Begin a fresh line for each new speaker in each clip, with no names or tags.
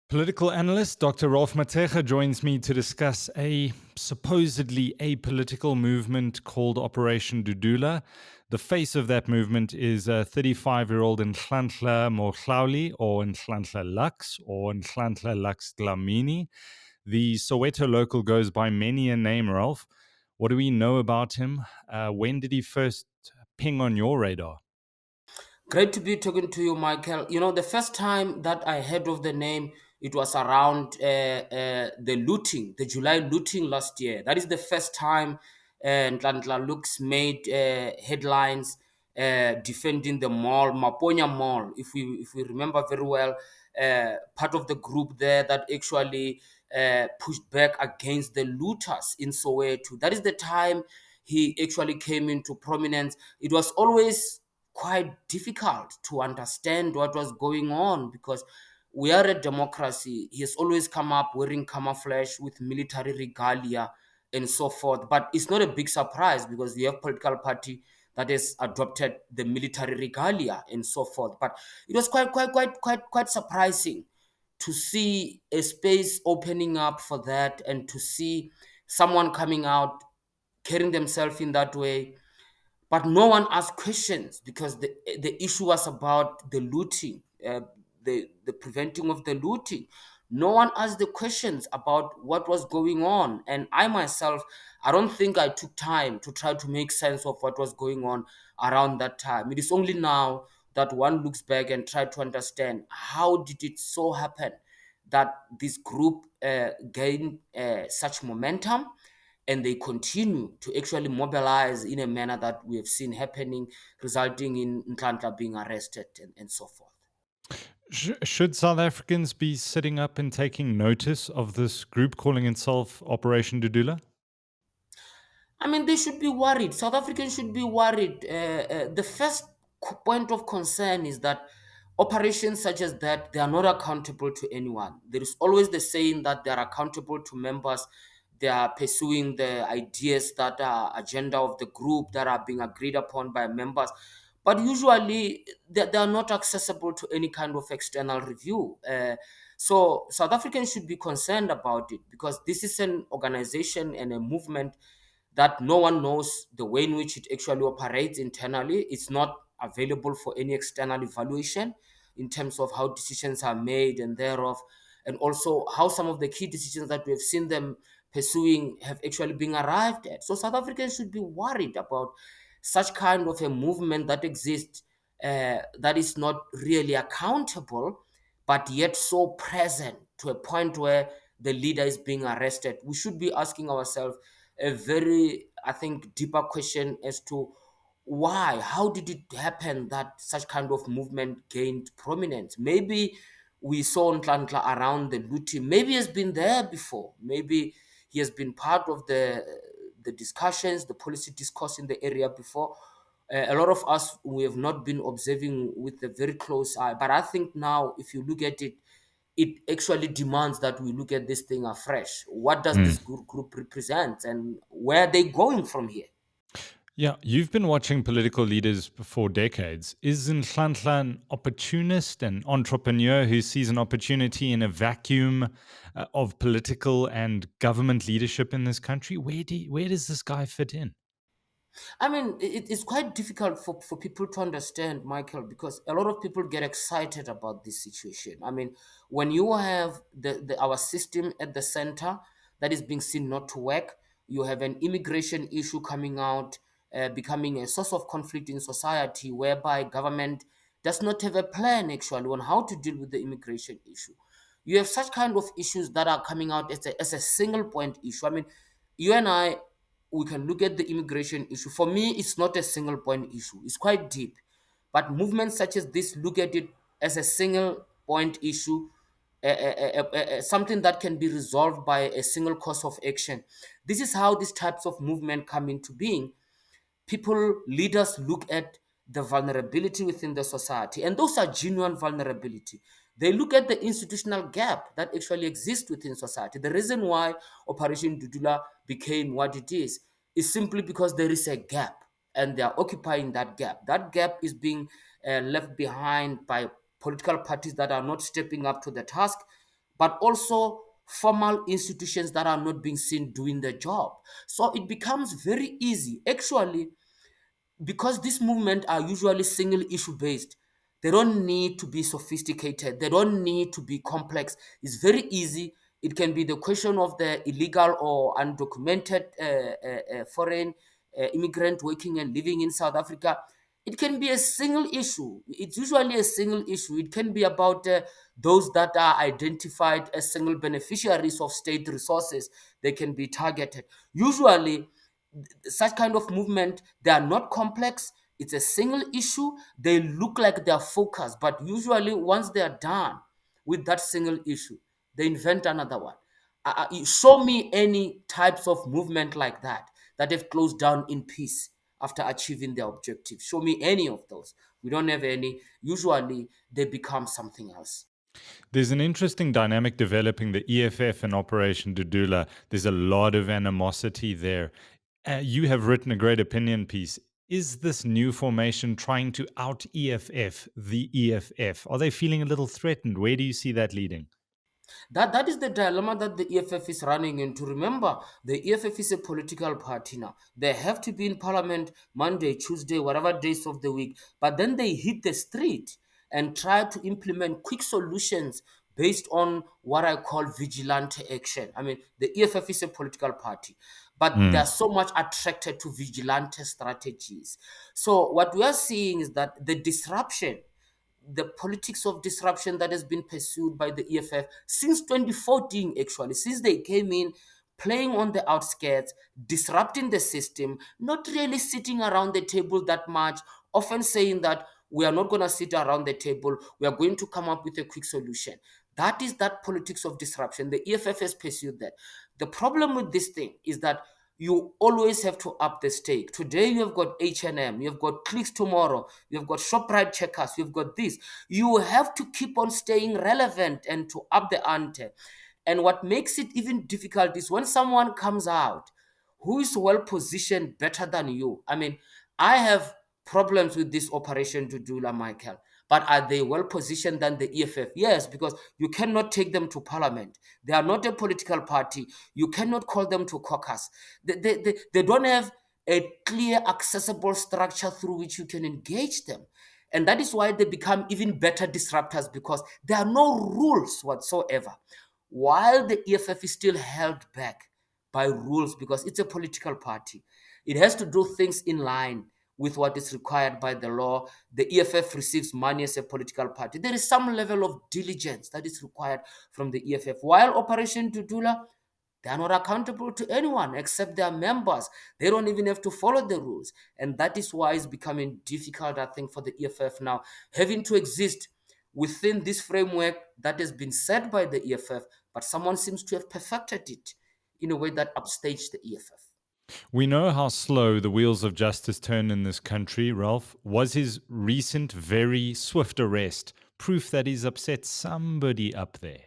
Political analyst Dr. Ralph Mathekga joins me to discuss a supposedly apolitical movement called Operation Dudula. The face of that movement is a 35-year-old Nhlanhla Mohlauli, or Nhlanhla Lux, or Nhlanhla Lux Dlamini. The Soweto local goes by many a name, Ralph. What do we know about him? When did he first ping on your radar?
Great to be talking to you, Michael. You know, the first time that I heard of the name, it was around the looting, the July looting last year. That is the first time Nhlanhla Lux made headlines defending the mall, Maponya Mall. If we remember very well, part of the group there that actually pushed back against the looters in Soweto. That is the time he actually came into prominence. It was always quite difficult to understand what was going on because we are a democracy. He has always come up wearing camouflage with military regalia and so forth. But it's not a big surprise because we have political party that has adopted the military regalia and so forth. But it was quite surprising to see a space opening up for that and to see someone coming out carrying themselves in that way, but no one asked questions because the issue was about the looting, the preventing of the looting. No one asked the questions about what was going on, and I myself, I don't think I took time to try to make sense of what was going on around that time. It is only now that one looks back and try to understand how did it so happen that this group gained such momentum, and they continue to actually mobilize in a manner that we have seen happening, resulting in Nhlanhla being arrested and so forth.
Should South Africans be sitting up and taking notice of this group calling itself Operation Dudula?
I mean, they should be worried. South Africans should be worried. The first point of concern is that operations such as that, they are not accountable to anyone. There is always the saying that they are accountable to members. They are pursuing the ideas that are agenda of the group that are being agreed upon by members. But usually they are not accessible to any kind of external review. So South Africans should be concerned about it because this is an organization and a movement that no one knows the way in which it actually operates internally. It's not available for any external evaluation in terms of how decisions are made and thereof, and also how some of the key decisions that we have seen them pursuing have actually been arrived at. So South Africans should be worried about such kind of a movement that exists, that is not really accountable, but yet so present to a point where the leader is being arrested. We should be asking ourselves a very, I think, deeper question as to why, how did it happen that such kind of movement gained prominence? Maybe we saw Nhlanhla around the looting. Maybe he has been there before. Maybe he has been part of the discussions, the policy discourse in the area before. A lot of us, we have not been observing with a very close eye. But I think now, if you look at it, it actually demands that we look at this thing afresh. What does this group represent, and where are they going from here?
Yeah, you've been watching political leaders for decades. Is Nhlanhla an opportunist, an entrepreneur who sees an opportunity in a vacuum of political and government leadership in this country? Where does this guy fit in?
I mean, it's quite difficult for people to understand, Michael, because a lot of people get excited about this situation. I mean, when you have our system at the center that is being seen not to work, you have an immigration issue coming out, becoming a source of conflict in society, whereby government does not have a plan actually on how to deal with the immigration issue. You have such kind of issues that are coming out as a single point issue. I mean, you and I, we can look at the immigration issue. For me, it's not a single point issue, it's quite deep. But movements such as this look at it as a single point issue, something that can be resolved by a single course of action. This is how these types of movement come into being. People, leaders look at the vulnerability within the society, and those are genuine vulnerability. They look at the institutional gap that actually exists within society. The reason why Operation Dudula became what it is simply because there is a gap, and they are occupying that gap. That gap is being left behind by political parties that are not stepping up to the task, but also formal institutions that are not being seen doing their job. So it becomes very easy. Actually, because these movements are usually single issue based, they don't need to be sophisticated, they don't need to be complex. It's very easy. It can be the question of the illegal or undocumented foreign immigrant working and living in South Africa. It can be a single issue. It's usually a single issue. It can be about those that are identified as single beneficiaries of state resources. They can be targeted. Usually such kind of movement, they are not complex. It's a single issue. They look like they're focused, but usually once they are done with that single issue, they invent another one. Show me any types of movement like that have closed down in peace after achieving their objective. Show me any of those. We don't have any. Usually they become something else.
There's an interesting dynamic developing the EFF and Operation Dudula. There's a lot of animosity there. You have written a great opinion piece. Is this new formation trying to out EFF the EFF? Are they feeling a little threatened? Where do you see that leading?
That is the dilemma that the EFF is running into. Remember, the EFF is a political party now. They have to be in parliament Monday, Tuesday, whatever days of the week. But then they hit the street and try to implement quick solutions based on what I call vigilante action. I mean, the EFF is a political party, but
Mm.
they're so much attracted to vigilante strategies. So what we are seeing is that the politics of disruption that has been pursued by the EFF since 2014, actually, since they came in, playing on the outskirts, disrupting the system, not really sitting around the table that much, often saying that we are not going to sit around the table, we are going to come up with a quick solution. That is that politics of disruption. The EFF has pursued that. The problem with this thing is that you always have to up the stake. Today you have got H&M, you have got clicks tomorrow, you have got ShopRite checkers, you've got this. You have to keep on staying relevant and to up the ante. And what makes it even difficult is when someone comes out who is well positioned better than you. I mean, I have problems with this operation to do, Michael. But are they well positioned than the EFF? Yes, because you cannot take them to parliament. They are not a political party. You cannot call them to caucus. They don't have a clear, accessible structure through which you can engage them. And that is why they become even better disruptors, because there are no rules whatsoever. While the EFF is still held back by rules because it's a political party, it has to do things in line with what is required by the law. The EFF receives money as a political party. There is some level of diligence that is required from the EFF. While Operation Dudula, they are not accountable to anyone except their members. They don't even have to follow the rules. And that is why it's becoming difficult, I think, for the EFF now, having to exist within this framework that has been set by the EFF, but someone seems to have perfected it in a way that upstaged the EFF.
We know how slow the wheels of justice turn in this country, Ralph. Was his recent, very swift arrest proof that he's upset somebody up there?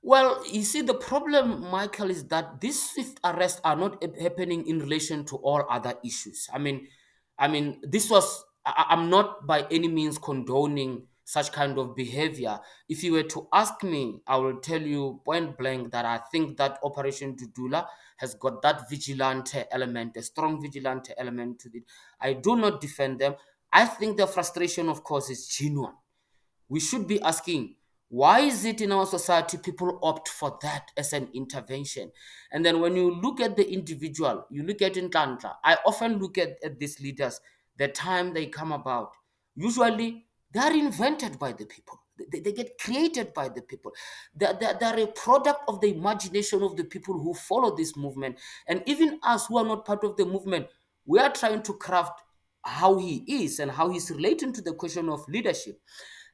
Well, you see, the problem, Michael, is that these swift arrests are not happening in relation to all other issues. I mean, this was. I'm not by any means condoning such kind of behavior. If you were to ask me, I will tell you point blank that I think that Operation Dudula has got that vigilante element, a strong vigilante element to it. I do not defend them. I think the frustration, of course, is genuine. We should be asking, why is it in our society people opt for that as an intervention? And then when you look at the individual, you look at Nhlanhla. I often look at these leaders, the time they come about, usually they are invented by the people. They get created by the people. They're a product of the imagination of the people who follow this movement. And even us who are not part of the movement, we are trying to craft how he is and how he's relating to the question of leadership.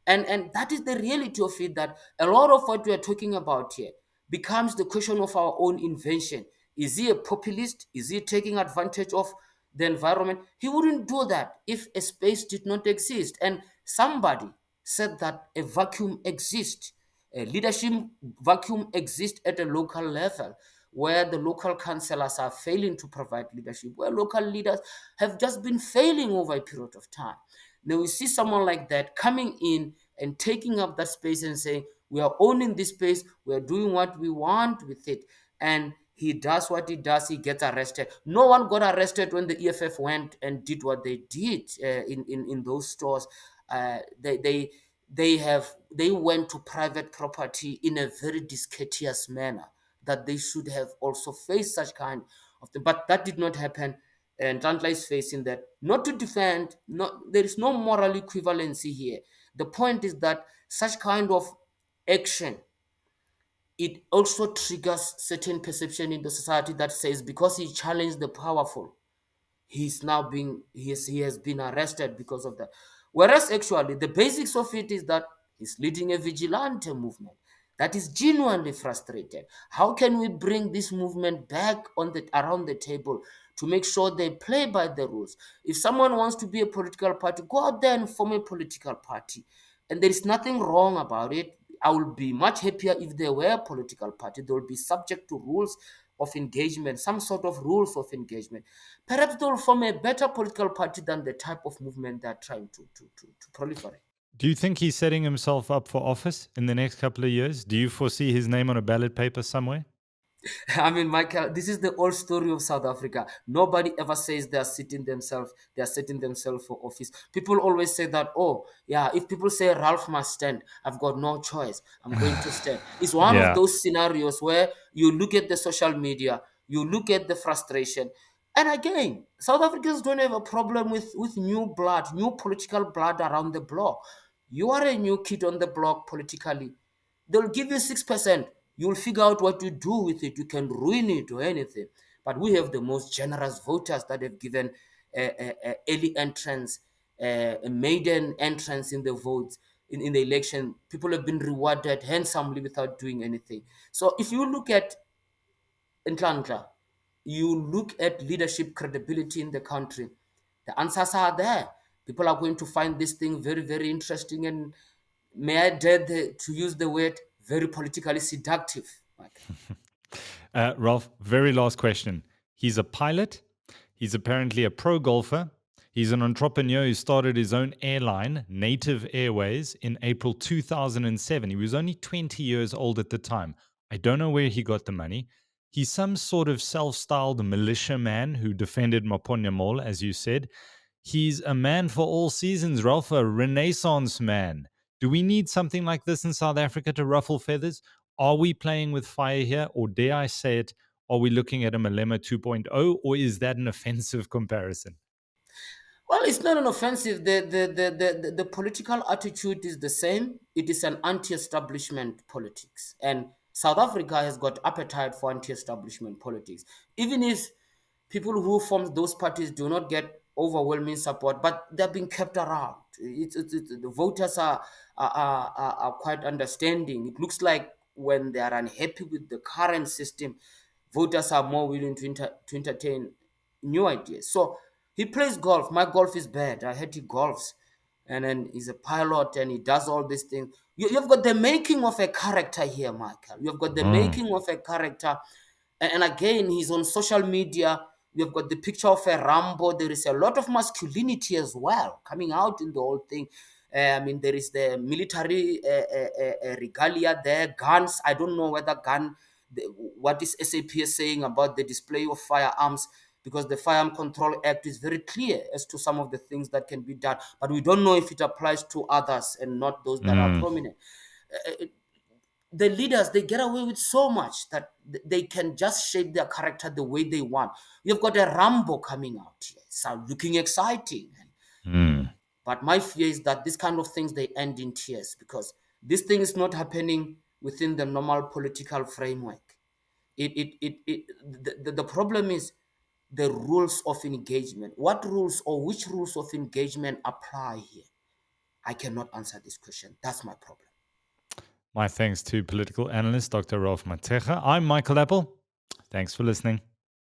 And that is the reality of it, that a lot of what we are talking about here becomes the question of our own invention. Is he a populist? Is he taking advantage of the environment? He wouldn't do that if a space did not exist. And somebody said that a vacuum exists. A leadership vacuum exists at a local level, where the local councillors are failing to provide leadership, where local leaders have just been failing over a period of time. Now we see someone like that coming in and taking up that space and saying, We are owning this space. We are doing what we want with it. And he does what he does. He gets arrested. No one got arrested when the EFF went and did what they did in those stores. They went to private property in a very discourteous manner that they should have also faced such kind of thing. But that did not happen. And Nhlanhla is facing that. Not to defend, not, there is no moral equivalency here. The point is that such kind of action, it also triggers certain perception in the society that says because he challenged the powerful, he's now being he has been arrested because of that. Whereas actually the basics of it is that he's leading a vigilante movement that is genuinely frustrated. How can we bring this movement back on the around the table to make sure they play by the rules? If someone wants to be a political party, go out there and form a political party, and there is nothing wrong about it. I would be much happier if they were a political party. They will be subject to rules of engagement, some sort of rules of engagement. Perhaps they will form a better political party than the type of movement they're trying to proliferate.
Do you think he's setting himself up for office in the next couple of years? Do you foresee his name on a ballot paper somewhere?
I mean, Michael, this is the old story of South Africa. Nobody ever says they are setting themselves for office. People always say that, oh, yeah, if people say Ralph must stand, I've got no choice. I'm going to stand. It's one of
Yeah.
those scenarios where you look at the social media, you look at the frustration. And again, South Africans don't have a problem with new blood, new political blood around the block. You are a new kid on the block politically. They'll give you 6%. You'll figure out what to do with it. You can ruin it or anything. But we have the most generous voters that have given early entrance, a maiden entrance in the votes in the election. People have been rewarded handsomely without doing anything. So if you look at Nhlanhla, you look at leadership credibility in the country, the answers are there. People are going to find this thing very, very interesting, and may I dare to use the word very politically seductive. Like,
Ralph, very last question. He's a pilot. He's apparently a pro golfer. He's an entrepreneur who started his own airline, Native Airways, in April 2007. He was only 20 years old at the time. I don't know where he got the money. He's some sort of self styled militia man who defended Maponya Mall, as you said. He's a man for all seasons, Ralph, a renaissance man. Do we need something like this in South Africa to ruffle feathers? Are we playing with fire here? Or dare I say it, are we looking at a Malema 2.0? Or is that an offensive comparison?
well, it's not an offensive. The political attitude is the same. It is an anti-establishment politics, and South Africa has got appetite for anti-establishment politics. Even if people who form those parties do not get overwhelming support, but they're being kept around. The voters are quite understanding. It looks like when they are unhappy with the current system, voters are more willing to entertain new ideas. So he plays golf. My golf is bad. I heard he golfs. And then he's a pilot and he does all these things. You've got the making of a character here, Michael. You've got the
Mm.
making of a character. And again, he's on social media. We've got the picture of a Rambo. There is a lot of masculinity as well coming out in the whole thing. I mean, there is the military regalia there, guns. I don't know whether what is SAPS saying about the display of firearms, because the Firearm Control Act is very clear as to some of the things that can be done, but we don't know if it applies to others and not those that are
Mm.
prominent. The leaders, they get away with so much that they can just shape their character the way they want. You've got a Rambo coming out here, so looking exciting.
Mm.
But my fear is that these kind of things, they end in tears, because this thing is not happening within the normal political framework. The problem is the rules of engagement. What rules or which rules of engagement apply here? I cannot answer this question. That's my problem.
My thanks to political analyst Dr. Ralph Mathekga. I'm Michael Apple. Thanks for listening.